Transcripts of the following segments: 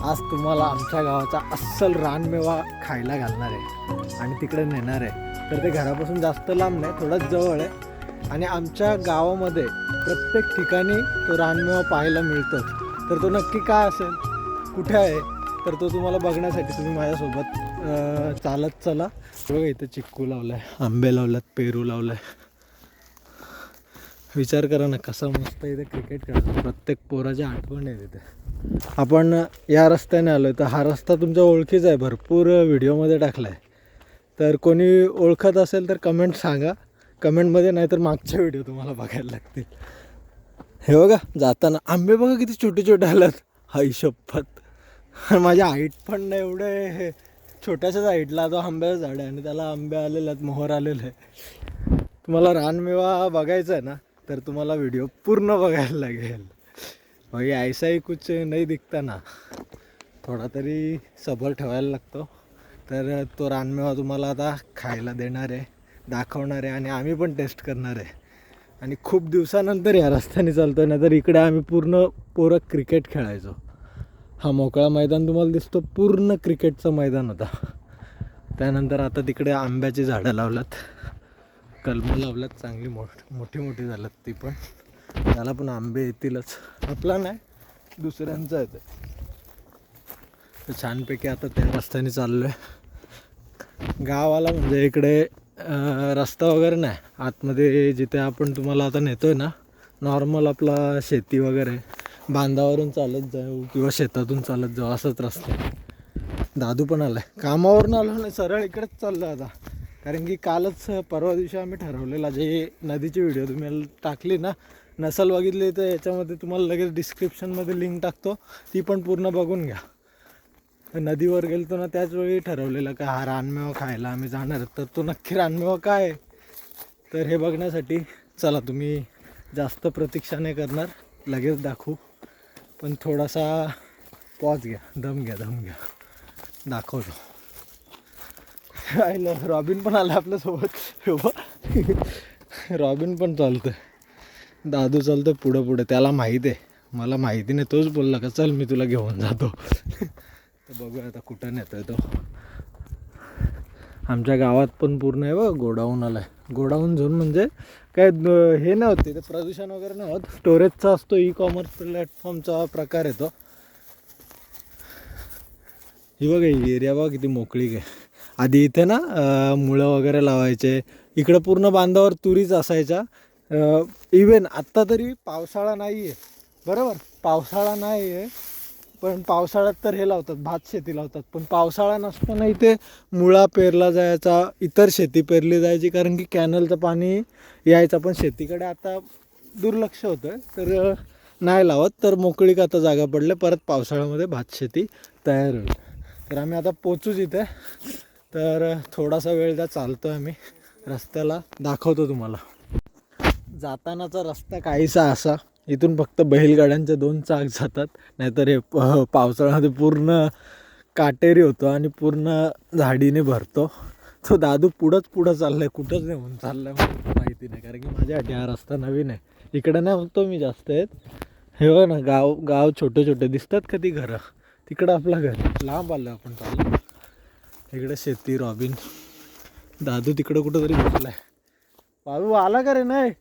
आज तुम्हाला आमच्या गावाचा अस्सल रानमेवा खायला घालणार आहे आणि तिकडे नेणार आहे. तर ते घरापासून जास्त लांब नाही, थोडंच जवळ आहे आणि आमच्या गावामध्ये प्रत्येक ठिकाणी तो रानमेवा पाहायला मिळतोच. तर तो नक्की काय असेल, कुठे आहे, तर तो तुम्हाला बघण्यासाठी तुम्ही माझ्यासोबत चालत चला. बघा इथं चिक्कू लावला आहे, आंबे लावल्यात, पेरू लावलं आहे. विचार करा ना कसा मस्त इथे क्रिकेट खेळतो. प्रत्येक पोराची आठवण आहे तिथे. आपण या रस्त्याने आलो आहे, तर हा रस्ता तुमच्या ओळखीचा आहे, भरपूर व्हिडिओमध्ये टाकला आहे. तर कोणी ओळखत असेल तर कमेंट सांगा कमेंटमध्ये, नाहीतर मागचे व्हिडिओ तुम्हाला बघायला लागतील. हे बघा जाताना आंबे बघा किती छोटे छोटे आल्यात. हाई शपथ, माझ्या हाईट पण नाही एवढे, हे छोट्याशाच हाईटला तो आंब्याचं झाड आहे आणि त्याला आंबे आलेले आहेत, मोहर आलेलं आहे. तुम्हाला रानमेवा बघायचा आहे ना, तर तुम्हाला व्हिडिओ पूर्ण बघायला लागेल. भाई ऐसा ही कुछ नाही दिखता ना, थोडा तरी सबर ठेवायला लागतो. तर तो रानमेवा तुम्हाला आता खायला देणार आहे, दाखवणार आहे आणि आम्ही पण टेस्ट करणार आहे. आणि खूप दिवसानंतर या रस्त्याने चालतो ना, तर इकडे आम्ही पूर्ण पोरं क्रिकेट खेळायचो. हा मोकळा मैदान तुम्हाला दिसतो, पूर्ण क्रिकेटचं मैदान होता. त्यानंतर आता तिकडे आंब्याची झाडं लावल्यात, कलमं लावल्यात, चांगली मोठी मोठी झाल्यात ती पण. त्याला पण आंबे येतीलच, आपला नाही दुसऱ्यांचा येतं. तर छानपैकी आता त्या रस्त्याने चाललो आहे. गावाला म्हणजे इकडे रस्ता वगैरे नाही, आतमध्ये जिथे आपण तुम्हाला आता नेतो आहे ना, नॉर्मल आपला शेती वगैरे, बांधावरून चालत जाऊ किंवा शेतातून चालत जाऊ असंच रस्ता आहे. दादू पण आला आहे, कामावरून आलो नाही, सरळ इकडेच चाललो आता. कारण की कालच परवा दिवशी आम्ही ठरवलेला, जे नदीची व्हिडिओ तुम्ही टाकली ना, नसल बघितली तर याच्यामध्ये तुम्हाला लगेच डिस्क्रिप्शनमध्ये लिंक टाकतो, ती पण पूर्ण बघून घ्या. नदीवर गेलतो ना, त्याचवेळी ठरवलेलं का हा रानमेवा खायला आम्ही जाणार. तर तो नक्की रानमेवा काय आहे, तर हे बघण्यासाठी चला, तुम्ही जास्त प्रतीक्षा नाही करणार, लगेच दाखवू. पण थोडासा पॉज घ्या, दम घ्या, दाखवतो. रॉबिन पण आला आपल्यासोबत, रॉबिन पण चालतोय, दादू चालतोय पुढं पुढे. त्याला माहीत आहे, मला माहिती नाही, तोच बोलला का चल मी तुला घेऊन जातो. तर बघूया आता कुठं नेतोय तो. आमच्या गावात पण पूर्ण आहे बघ गोडाऊन आलाय. गोडाऊन झोन म्हणजे काय हे नाही होत तिथे, प्रदूषण वगैरे नाही होत, स्टोरेजचा असतो, ई कॉमर्स प्लॅटफॉर्मचा प्रकार आहे तो. ही बघा ही एरिया बघा किती मोकळीक आहे. आधी इथे ना मुळं वगैरे लावायचे, इकडं पूर्ण बांधावर तुरीच असायच्या. इवन आत्ता तरी पावसाळा नाही आहे, बरोबर पावसाळा नाही आहे, पण पावसाळ्यात तर हे लावतात, भात शेती लावतात. पण पावसाळा नसताना इथे मुळा पेरला जायचा, इतर शेती पेरली जायची, कारण की कॅनलचं पाणी यायचं. पण शेतीकडे आता दुर्लक्ष होतं, तर नाही लावत. तर मोकळीक आता जागा पडले, परत पावसाळ्यामध्ये भात शेती तयार होईल. तर आम्ही आता पोचूच इथे, तर थोडासा वेळ द्या, चालतो आहे आम्ही रस्त्याला, दाखवतो तुम्हाला. जातानाचा रस्ता काहीसा असा, इथून फक्त बैलगाड्यांचे 2 चाक जातात, नाहीतर हे पावसाळ्यामध्ये पूर्ण काटेरी होतो आणि पूर्ण झाडीने भरतो. तो दादू पुढं चाललाय, कुठंच नाही म्हणून चाललाय मला माहिती नाही, कारण की माझ्यासाठी हा रस्ता नवीन आहे. इकडे नाही होतो मी जास्त येत. हे बघ ना, गाव छोटे छोटे दिसतात का ती घरं, तिकडं आपलं घर लांब आलं आपण चालू. इकडे शेती, रॉबिन, दादू तिकडं कुठं तरी बसलाय. बाबू आला का रे? नाही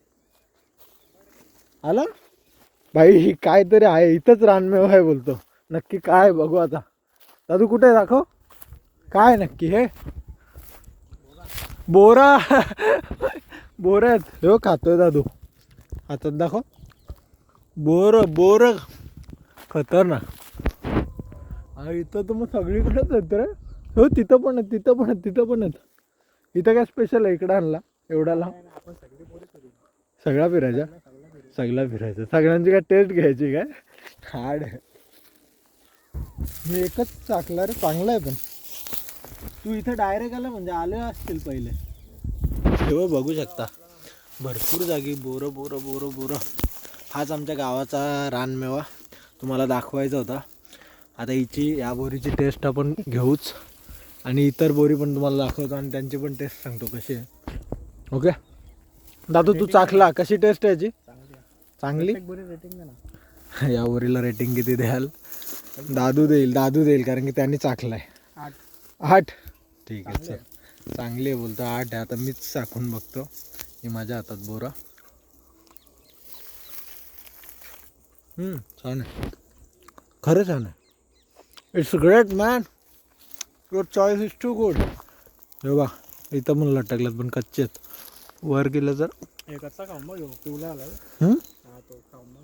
आला भाई, काहीतरी आहे इथंच रानमेवा आहे बोलतो. नक्की काय बघू आता. दादू कुठे आहे, दाखव काय नक्की. हे बोरा बोर आहेत, हो खातोय दादू, हातात दाखव. बोर खतरनाक. इथं तर मग सगळीकडेच आहेत रे. हो तिथं पण आहेत. इथं काय स्पेशल आहे इकडं आणला एवढ्याला? सगळा फिरायचा, सगळ्यांची काय टेस्ट घ्यायची काय? हाड मी एकच चाकला रे, चांगला आहे. पण तू इथं डायरेक्ट आला म्हणजे आले असतील पहिले. तेव्हा बघू शकता भरपूर जागी बोरं. हाच आमच्या गावाचा रानमेवा तुम्हाला दाखवायचा होता. आता या बोरीची टेस्ट आपण घेऊच आणि इतर बोरी पण तुम्हाला दाखवतो आणि त्यांची पण टेस्ट सांगतो कशी आहे. ओके दादू, तू चाखला, कशी टेस्ट आहे याची? चांगली. या बोरीला रेटिंग किती द्याल? दादू देईल कारण की त्यांनी चाखलाय. 8 ठीक आहे चल. चांगली आहे बोलतो 8 आहे. आता मीच चाखून बघतो. ही माझ्या हातात बोरा. छान आहे, खरं छान आहे. It's great man, your choice is too good. हे बा इथं पण लटकल्यात पण कच्चे आहेत. वर गेलं तर कच्चा खाऊन बघ पिवला आला. तो खाऊन बघ.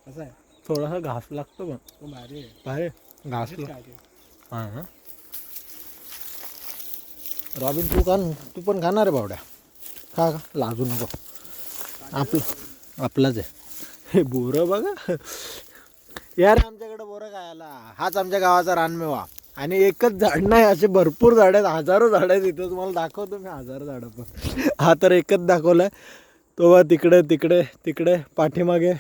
कसं आहे, थोडासा घास लागतो पण तो भारी आहे. बाहेर घास हां. रॉबिन तू पण खाणार आहे बावड्या? खा लाजू नको, आपलाच आहे. हे बोरं बघा यार, आमच्याकडे बोरं खायला. हाच आमच्या गावाचा रानमेवा. आणि एकच झाड नाही, असे भरपूर झाड आहेत, हजारो झाड आहेत इथं. तुम्हाला दाखवतो मी हजारो झाडं पण. हा तर एकच दाखवलाय. तो बा तिकडे पाठीमागे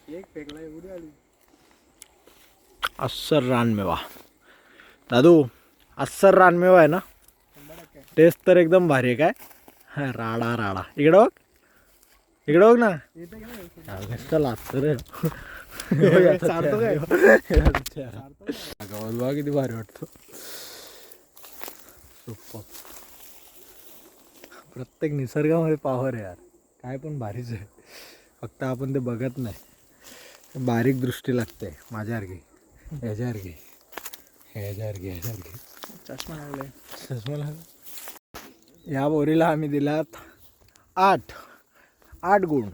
एक फेकला एवढी आली. अस्सर रानमेवा दादू, अस्सर रानमेवा आहे ना. टेस्ट तर एकदम भारी आहे. काय राडा इकडं बघ ना. बघा किती भारी वाटतो. प्रत्येक निसर्गामध्ये पावर आहे यार, काय पण भारीच आहे. फक्त आपण ते बघत नाही. बारीक दृष्टी लागते माझ्यासारखी, ह्याच्यासारखी. चष्मा लागलाय. चष्मा लागला. या बोरीला आम्ही दिलात 8 गुण.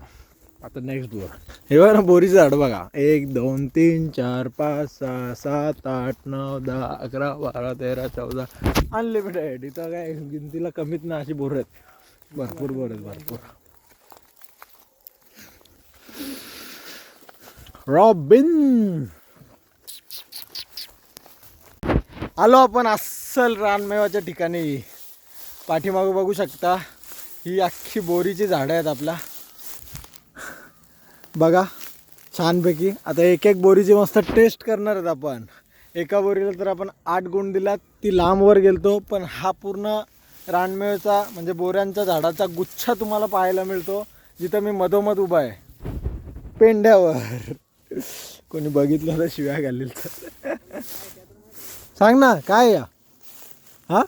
आता नेक्स्ट बोर. हे बघा ना बोरीचं झाड बघा. 1 2 3 4 5 6 7 8 9 10 11 12 13 14 अनलिमिटेड. इथं काय गिनतीला कमीत ना अशी बोर आहेत. भरपूर बोर आहेत, भरपूर. रॉबिन आलो आपण अस्सल रानमेवाच्या ठिकाणी. पाठीमागं बघू शकता, ही अख्खी बोरीची झाडं आहेत आपल्या. बघा छानपैकी. आता एक बोरीची मस्त टेस्ट करणार आहेत आपण. एका बोरीला तर आपण 8 गुण दिलात. ती लांबवर गेलतो, पण हा पूर्ण रानमेवाचा म्हणजे बोऱ्यांच्या झाडाचा गुच्छ तुम्हाला पाहायला मिळतो. जिथं मी मधोमध उभा आहे पेंड्यावर. कोणी बघितलं तर शिव्या घालील तर. सांग ना काय या. हा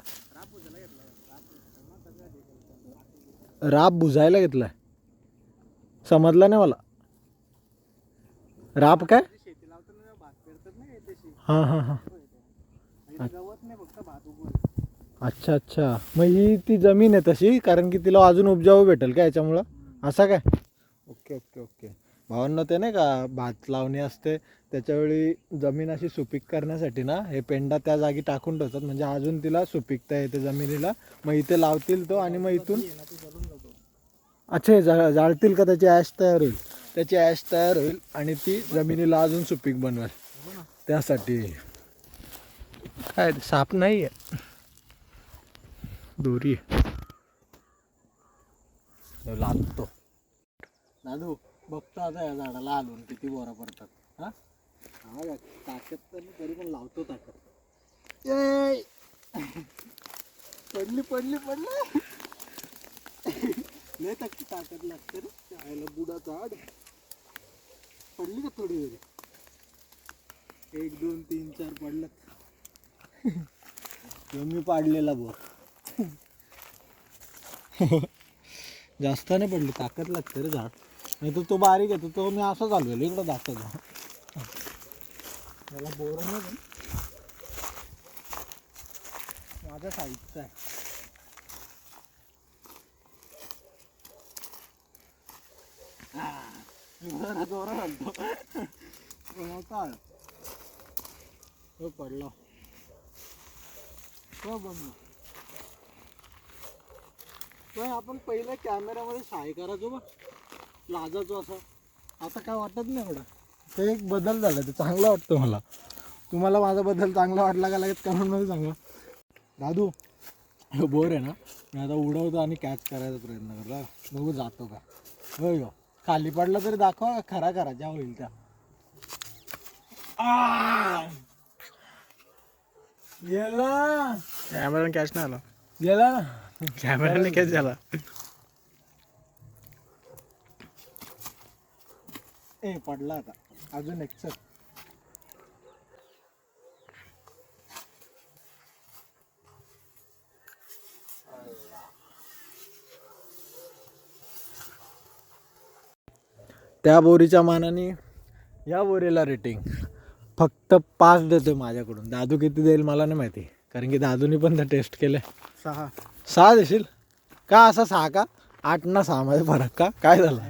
राब बुजायला घेतलाय, समजलं नाही मला. राब काय? हां. अच्छा. मग ही ती जमीन आहे तशी, कारण की तिला अजून उपजाऊ भेटेल का याच्यामुळं, असं काय? ओके. भावांना ते नाही का भात लावणी असते त्याच्यावेळी जमीन अशी सुपीक करण्यासाठी ना हे पेंडा त्या जागी टाकून ठेवतात, म्हणजे अजून तिला सुपीकता येते जमिनीला. मग इथे लावतील तो आणि मग इथून अच्छा जाळतील का, त्याची ॲश तयार होईल आणि ती जमिनीला अजून सुपीक बनवेल. त्यासाठी काय साप नाही आहे, दोरी लागतो. दादू बघतो आता या झाडाला आलून किती बोरा पडतात. हा ताकद तर तरी पण लावतो ताकद. पडली लय ताकद लागते रे. आयला बुडा झाड पडली का थोडी वेळ. 1 2 3 4 पडलं. मी पाडलेला बोर. जास्त नाही पडली, ताकद लागते रे झाड. नाही तर तो बारीक येतो, तो मी असं चालवेल इकडं दाखवतो. मला बोर नाही माझ्या साईजचा आहे. जोरा घालतो पडला आपण पहिल्या कॅमेऱ्यामध्ये शाय करायचो बघ, लाजाचो असं. आता काय वाटत नाही एवढं. ते एक बदल झाला, ते चांगला वाटतो मला. तुम्हाला माझा बदल चांगला वाटला का लगेच कमेंटमध्ये सांगा. दादू बोर आहे ना, मी आता उडवतो आणि कॅच करायचा प्रयत्न करतो. बघू जातो का. होय खाली पडला तरी दाखवा, खरा करा ज्या होईल त्या. कॅमेरा कॅच नाही आला. गेला ना कॅमेराने काय झाला. ए पडला आता अजून एक चल. त्या बोरीच्या मानाने या बोरीला रेटिंग फक्त 5 देतोय माझ्याकडून. दादू किती देईल मला नाही माहिती, कारण की दादूनी पण त्या टेस्ट केल्या. 6 देशील का? असा 6 का? 8 ना 6 मध्ये फरक का? काय झालं?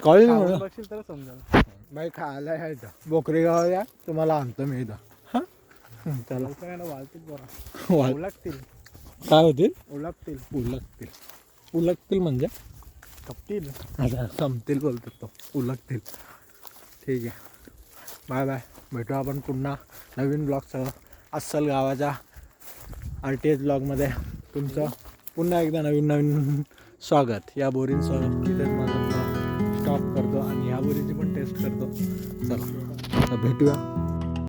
क्वालिटी म्हणून बघशील तर समजा. बाई खायला यायचं बोकरी गाव या, तुम्हाला आणतो मी इथं. हां चला वाळतील बोरा. उलगतील. काय होतील? उलगतील. उलगतील. उलगतील म्हणजे कपतील. आता संपतील बोलतात तो. उलगतील. ठीक आहे, बाय बाय. भेटू आपण पुन्हा नवीन ब्लॉगसह. अस्सल गावाच्या RTH ब्लॉगमध्ये तुमचं पुन्हा एकदा नवीन स्वागत. या बोरींसह तिथेच माझा ब्लॉग स्टॉप करतो आणि ह्या बोरीची पण टेस्ट करतो. चला आता भेटूया.